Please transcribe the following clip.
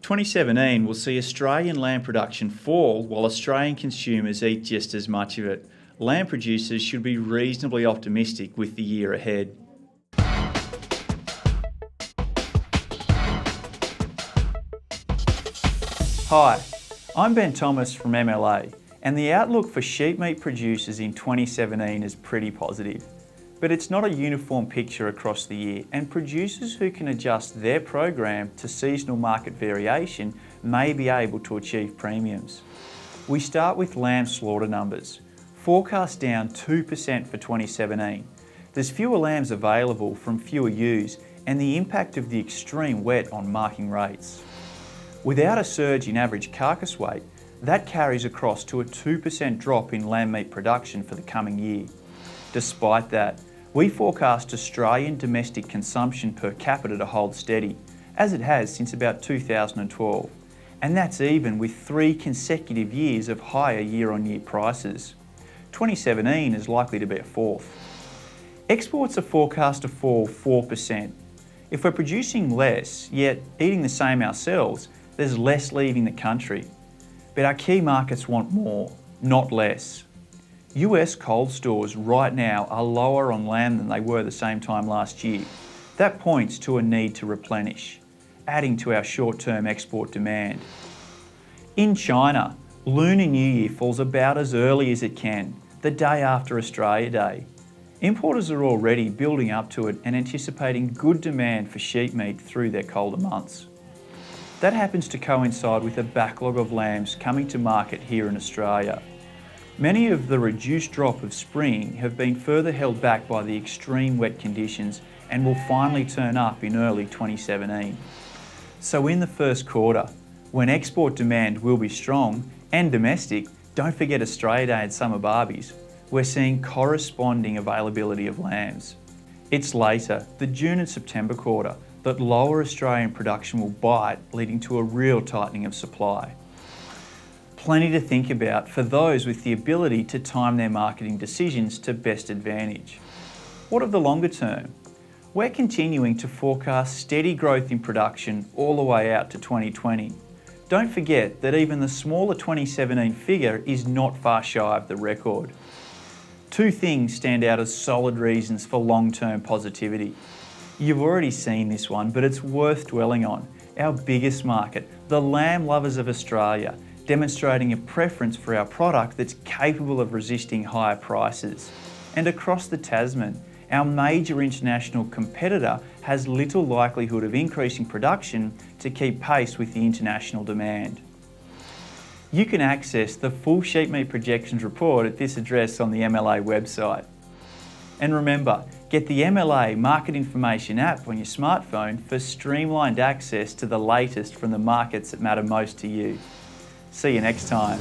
2017 will see Australian lamb production fall while Australian consumers eat just as much of it. Lamb producers should be reasonably optimistic with the year ahead. Hi, I'm Ben Thomas from MLA, and the outlook for sheep meat producers in 2017 is pretty positive. But it's not a uniform picture across the year, and producers who can adjust their program to seasonal market variation may be able to achieve premiums. We start with lamb slaughter numbers. Forecast down 2% for 2017. There's fewer lambs available from fewer ewes and the impact of the extreme wet on marking rates. Without a surge in average carcass weight, that carries across to a 2% drop in lamb meat production for the coming year. Despite that, we forecast Australian domestic consumption per capita to hold steady, as it has since about 2012, and that's even with 3 consecutive years of higher year-on-year prices. 2017 is likely to be a fourth. Exports are forecast to fall 4%. If we're producing less, yet eating the same ourselves, there's less leaving the country. But our key markets want more, not less. US cold stores right now are lower on lamb than they were the same time last year. That points to a need to replenish, adding to our short-term export demand. In China, Lunar New Year falls about as early as it can, the day after Australia Day. Importers are already building up to it and anticipating good demand for sheep meat through their colder months. That happens to coincide with a backlog of lambs coming to market here in Australia. Many of the reduced drop of spring have been further held back by the extreme wet conditions and will finally turn up in early 2017. So in the first quarter, when export demand will be strong and domestic, don't forget Australia Day and summer barbies, we're seeing corresponding availability of lambs. It's later, the June and September quarter, that lower Australian production will bite, leading to a real tightening of supply. Plenty to think about for those with the ability to time their marketing decisions to best advantage. What of the longer term? We're continuing to forecast steady growth in production all the way out to 2020. Don't forget that even the smaller 2017 figure is not far shy of the record. 2 things stand out as solid reasons for long-term positivity. You've already seen this one, but it's worth dwelling on. Our biggest market, the lamb lovers of Australia, demonstrating a preference for our product that's capable of resisting higher prices. And across the Tasman, our major international competitor has little likelihood of increasing production to keep pace with the international demand. You can access the full sheep meat projections report at this address on the MLA website. And remember, get the MLA Market Information app on your smartphone for streamlined access to the latest from the markets that matter most to you. See you next time.